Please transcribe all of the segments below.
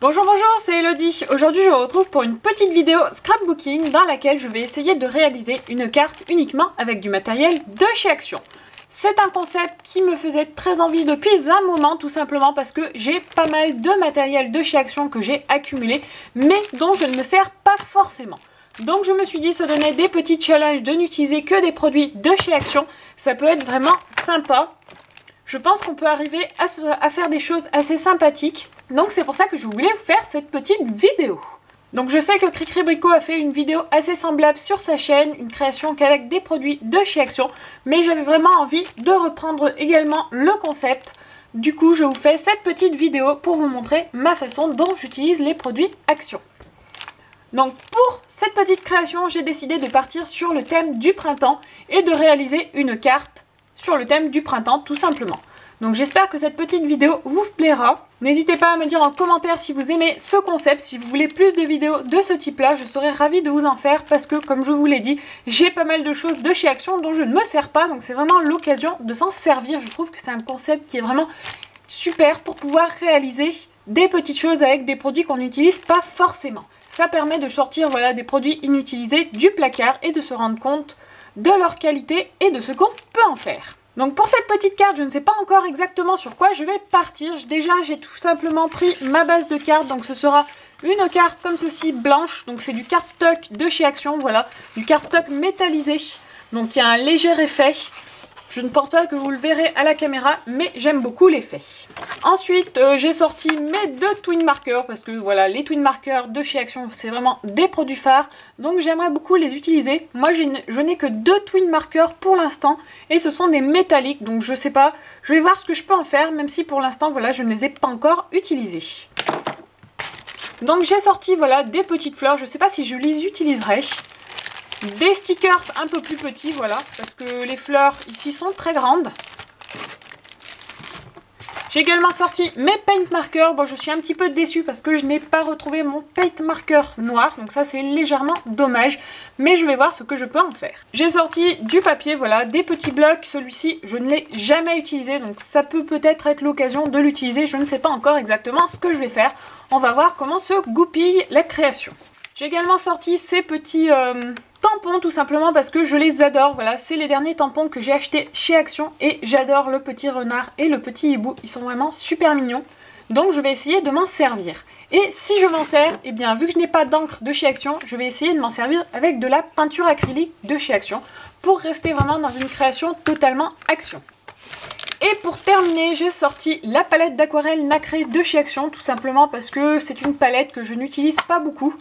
Bonjour, bonjour, c'est Elodie. Aujourd'hui, je vous retrouve pour une petite vidéo scrapbooking dans laquelle je vais essayer de réaliser une carte uniquement avec du matériel de chez Action. C'est un concept qui me faisait très envie depuis un moment, tout simplement parce que j'ai pas mal de matériel de chez Action que j'ai accumulé, mais dont je ne me sers pas forcément. Donc je me suis dit, se donner des petits challenges de n'utiliser que des produits de chez Action, ça peut être vraiment sympa. Je pense qu'on peut arriver à faire des choses assez sympathiques. Donc c'est pour ça que je voulais faire cette petite vidéo. Donc je sais que Cricri Brico a fait une vidéo assez semblable sur sa chaîne, une création qu'avec des produits de chez Action, mais j'avais vraiment envie de reprendre également le concept. Du coup je vous fais cette petite vidéo pour vous montrer ma façon dont j'utilise les produits Action. Donc pour cette petite création, j'ai décidé de partir sur le thème du printemps et de réaliser une carte sur le thème du printemps tout simplement. Donc j'espère que cette petite vidéo vous plaira. N'hésitez pas à me dire en commentaire si vous aimez ce concept, si vous voulez plus de vidéos de ce type là, je serais ravie de vous en faire parce que comme je vous l'ai dit, j'ai pas mal de choses de chez Action dont je ne me sers pas, donc c'est vraiment l'occasion de s'en servir. Je trouve que c'est un concept qui est vraiment super pour pouvoir réaliser des petites choses avec des produits qu'on n'utilise pas forcément. Ça permet de sortir voilà, des produits inutilisés du placard et de se rendre compte de leur qualité et de ce qu'on peut en faire. Donc pour cette petite carte, je ne sais pas encore exactement sur quoi je vais partir. Déjà, j'ai tout simplement pris ma base de cartes. Donc ce sera une carte comme ceci, blanche. Donc c'est du cardstock de chez Action, voilà. Du cardstock métallisé. Donc il y a un léger effet. Je ne pense pas que vous le verrez à la caméra, mais j'aime beaucoup l'effet. Ensuite, j'ai sorti mes deux twin markers, parce que voilà, les twin markers de chez Action, c'est vraiment des produits phares, donc j'aimerais beaucoup les utiliser. Moi, je n'ai que deux twin markers pour l'instant, et ce sont des métalliques, donc je sais pas, je vais voir ce que je peux en faire, même si pour l'instant, voilà, je ne les ai pas encore utilisés. Donc j'ai sorti, voilà, des petites fleurs, je sais pas si je les utiliserai. Des stickers un peu plus petits, voilà, parce que les fleurs ici sont très grandes. J'ai également sorti mes paint markers. Bon, je suis un petit peu déçue parce que je n'ai pas retrouvé mon paint marker noir, donc ça c'est légèrement dommage, mais je vais voir ce que je peux en faire. J'ai sorti du papier, voilà, des petits blocs. Celui-ci, je ne l'ai jamais utilisé, donc ça peut peut-être être l'occasion de l'utiliser. Je ne sais pas encore exactement ce que je vais faire. On va voir comment se goupille la création. J'ai également sorti ces petits tampons tout simplement parce que je les adore. Voilà, c'est les derniers tampons que j'ai achetés chez Action et j'adore le petit renard et le petit hibou. Ils sont vraiment super mignons. Donc je vais essayer de m'en servir. Et si je m'en sers, eh bien vu que je n'ai pas d'encre de chez Action, je vais essayer de m'en servir avec de la peinture acrylique de chez Action pour rester vraiment dans une création totalement Action. Et pour terminer, j'ai sorti la palette d'aquarelle nacrée de chez Action, tout simplement parce que c'est une palette que je n'utilise pas beaucoup.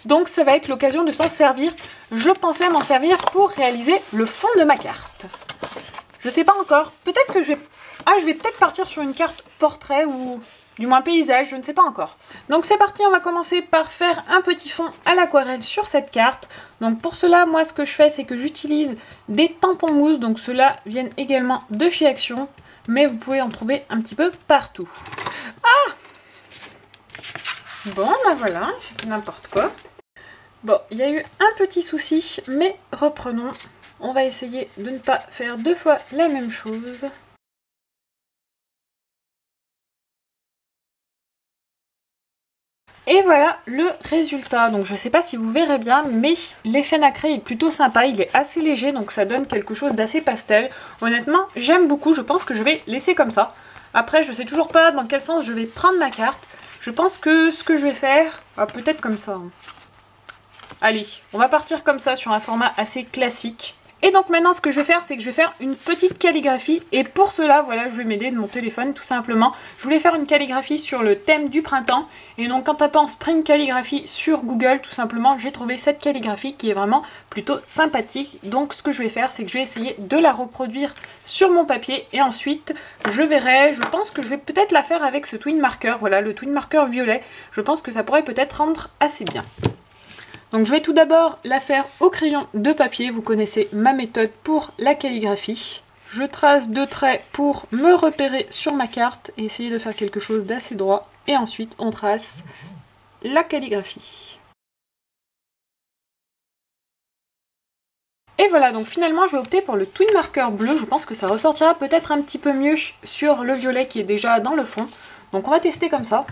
Donc ça va être l'occasion de s'en servir. Je pensais m'en servir pour réaliser le fond de ma carte. Je sais pas encore. Peut-être que je vais peut-être partir sur une carte portrait ou du moins paysage, je ne sais pas encore. Donc c'est parti, on va commencer par faire un petit fond à l'aquarelle sur cette carte. Donc pour cela, moi ce que je fais, c'est que j'utilise des tampons mousse. Donc ceux-là viennent également de chez Action, mais vous pouvez en trouver un petit peu partout. Ah! Bon, ben voilà, j'ai fait n'importe quoi. Bon, il y a eu un petit souci, mais reprenons. On va essayer de ne pas faire deux fois la même chose. Et voilà le résultat. Donc je ne sais pas si vous verrez bien, mais l'effet nacré est plutôt sympa. Il est assez léger, donc ça donne quelque chose d'assez pastel. Honnêtement, j'aime beaucoup. Je pense que je vais laisser comme ça. Après, je ne sais toujours pas dans quel sens je vais prendre ma carte. Je pense que ce que je vais faire, peut-être comme ça. Allez, on va partir comme ça sur un format assez classique. Et donc maintenant ce que je vais faire, c'est que je vais faire une petite calligraphie. Et pour cela, voilà, je vais m'aider de mon téléphone tout simplement. Je voulais faire une calligraphie sur le thème du printemps. Et donc en tapant Spring Calligraphy sur Google, tout simplement, j'ai trouvé cette calligraphie qui est vraiment plutôt sympathique. Donc ce que je vais faire, c'est que je vais essayer de la reproduire sur mon papier. Et ensuite, je verrai, je pense que je vais peut-être la faire avec ce twin marker. Voilà, le twin marker violet. Je pense que ça pourrait peut-être rendre assez bien. Donc je vais tout d'abord la faire au crayon de papier, vous connaissez ma méthode pour la calligraphie. Je trace deux traits pour me repérer sur ma carte et essayer de faire quelque chose d'assez droit. Et ensuite on trace la calligraphie. Et voilà, donc finalement je vais opter pour le twin marker bleu, je pense que ça ressortira peut-être un petit peu mieux sur le violet qui est déjà dans le fond. Donc on va tester comme ça.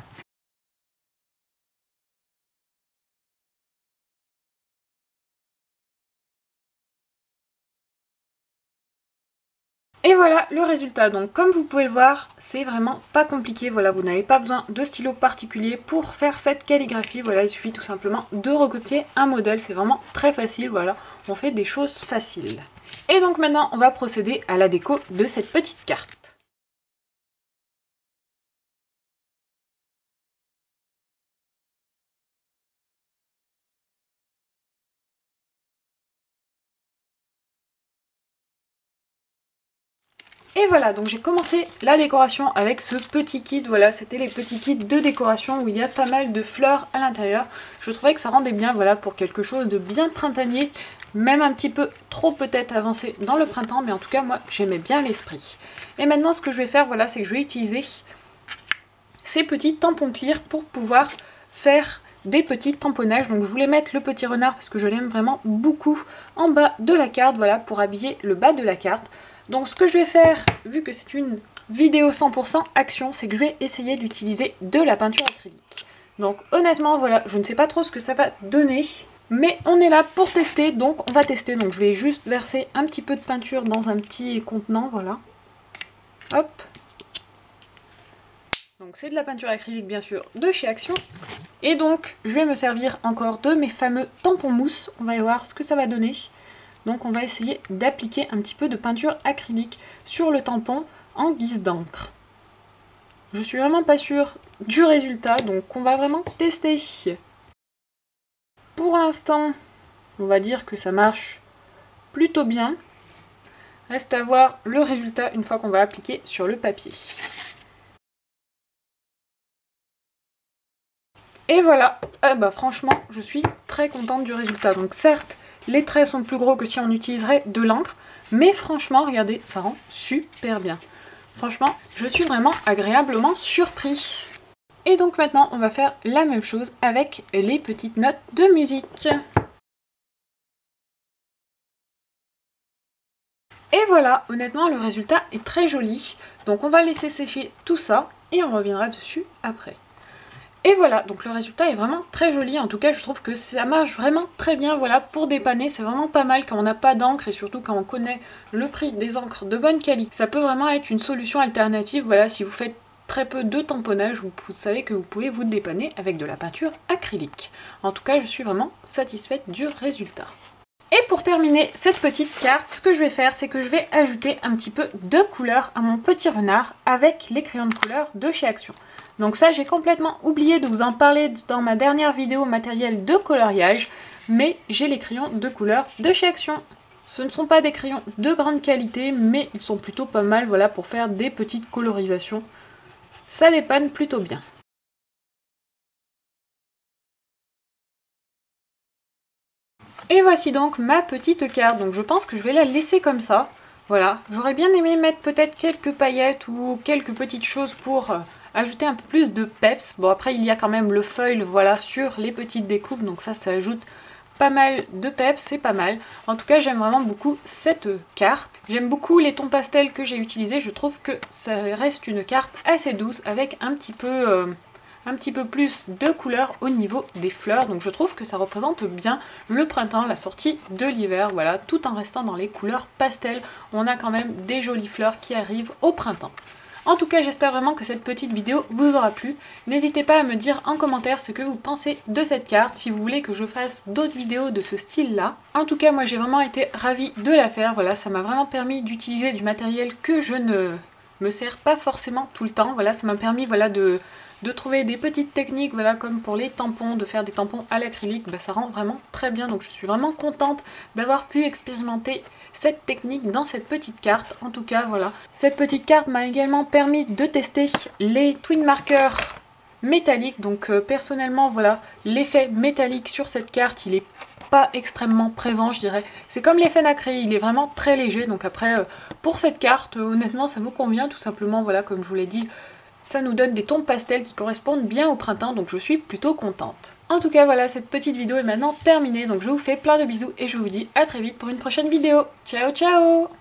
Et voilà le résultat. Donc comme vous pouvez le voir, c'est vraiment pas compliqué. Voilà, vous n'avez pas besoin de stylo particulier pour faire cette calligraphie. Voilà, il suffit tout simplement de recopier un modèle. C'est vraiment très facile. Voilà, on fait des choses faciles. Et donc maintenant, on va procéder à la déco de cette petite carte. Et voilà, donc j'ai commencé la décoration avec ce petit kit. Voilà, c'était les petits kits de décoration où il y a pas mal de fleurs à l'intérieur. Je trouvais que ça rendait bien, voilà, pour quelque chose de bien printanier, même un petit peu trop peut-être avancé dans le printemps, mais en tout cas moi j'aimais bien l'esprit. Et maintenant ce que je vais faire, voilà, c'est que je vais utiliser ces petits tampons clear pour pouvoir faire des petits tamponnages. Donc je voulais mettre le petit renard parce que je l'aime vraiment beaucoup en bas de la carte, voilà, pour habiller le bas de la carte. Donc ce que je vais faire, vu que c'est une vidéo 100% action, c'est que je vais essayer d'utiliser de la peinture acrylique. Donc honnêtement, voilà, je ne sais pas trop ce que ça va donner, mais on est là pour tester, donc on va tester. Donc je vais juste verser un petit peu de peinture dans un petit contenant, voilà. Hop. Donc c'est de la peinture acrylique bien sûr de chez Action. Et donc je vais me servir encore de mes fameux tampons mousse. On va y voir ce que ça va donner. Donc on va essayer d'appliquer un petit peu de peinture acrylique sur le tampon en guise d'encre. Je suis vraiment pas sûre du résultat, donc on va vraiment tester. Pour l'instant, on va dire que ça marche plutôt bien. Reste à voir le résultat une fois qu'on va appliquer sur le papier. Et voilà, franchement, je suis très contente du résultat. Donc certes, les traits sont plus gros que si on utiliserait de l'encre, mais franchement, regardez, ça rend super bien. Franchement, je suis vraiment agréablement surpris. Et donc maintenant, on va faire la même chose avec les petites notes de musique. Et voilà, honnêtement, le résultat est très joli. Donc on va laisser sécher tout ça et on reviendra dessus après. Et voilà, donc le résultat est vraiment très joli, en tout cas je trouve que ça marche vraiment très bien, voilà, pour dépanner, c'est vraiment pas mal quand on n'a pas d'encre et surtout quand on connaît le prix des encres de bonne qualité. Ça peut vraiment être une solution alternative, voilà, si vous faites très peu de tamponnage, vous savez que vous pouvez vous dépanner avec de la peinture acrylique. En tout cas, je suis vraiment satisfaite du résultat. Et pour terminer cette petite carte, ce que je vais faire, c'est que je vais ajouter un petit peu de couleur à mon petit renard avec les crayons de couleur de chez Action. Donc ça, j'ai complètement oublié de vous en parler dans ma dernière vidéo matériel de coloriage, mais j'ai les crayons de couleur de chez Action. Ce ne sont pas des crayons de grande qualité, mais ils sont plutôt pas mal, voilà, pour faire des petites colorisations. Ça dépanne plutôt bien. Et voici donc ma petite carte, donc je pense que je vais la laisser comme ça. Voilà, j'aurais bien aimé mettre peut-être quelques paillettes ou quelques petites choses pour ajouter un peu plus de peps. Bon, après il y a quand même le foil, voilà, sur les petites découpes, donc ça ajoute pas mal de peps, c'est pas mal. En tout cas, j'aime vraiment beaucoup cette carte. J'aime beaucoup les tons pastels que j'ai utilisés, je trouve que ça reste une carte assez douce avec un petit peu plus de couleur au niveau des fleurs, donc je trouve que ça représente bien le printemps, la sortie de l'hiver, voilà, tout en restant dans les couleurs pastel, on a quand même des jolies fleurs qui arrivent au printemps. En tout cas, j'espère vraiment que cette petite vidéo vous aura plu. N'hésitez pas à me dire en commentaire ce que vous pensez de cette carte, si vous voulez que je fasse d'autres vidéos de ce style-là. En tout cas, moi j'ai vraiment été ravie de la faire, voilà, ça m'a vraiment permis d'utiliser du matériel que je ne me sers pas forcément tout le temps, voilà, ça m'a permis, voilà, de trouver des petites techniques, voilà, comme pour les tampons, de faire des tampons à l'acrylique, ça rend vraiment très bien, donc je suis vraiment contente d'avoir pu expérimenter cette technique dans cette petite carte. En tout cas, voilà, cette petite carte m'a également permis de tester les twin markers métalliques, donc personnellement, voilà, l'effet métallique sur cette carte, il est pas extrêmement présent, je dirais. C'est comme l'effet nacré, il est vraiment très léger, donc après, pour cette carte, honnêtement, ça me convient, tout simplement, voilà, comme je vous l'ai dit, ça nous donne des tons pastels qui correspondent bien au printemps, donc je suis plutôt contente. En tout cas, voilà, cette petite vidéo est maintenant terminée, donc je vous fais plein de bisous et je vous dis à très vite pour une prochaine vidéo. Ciao, ciao!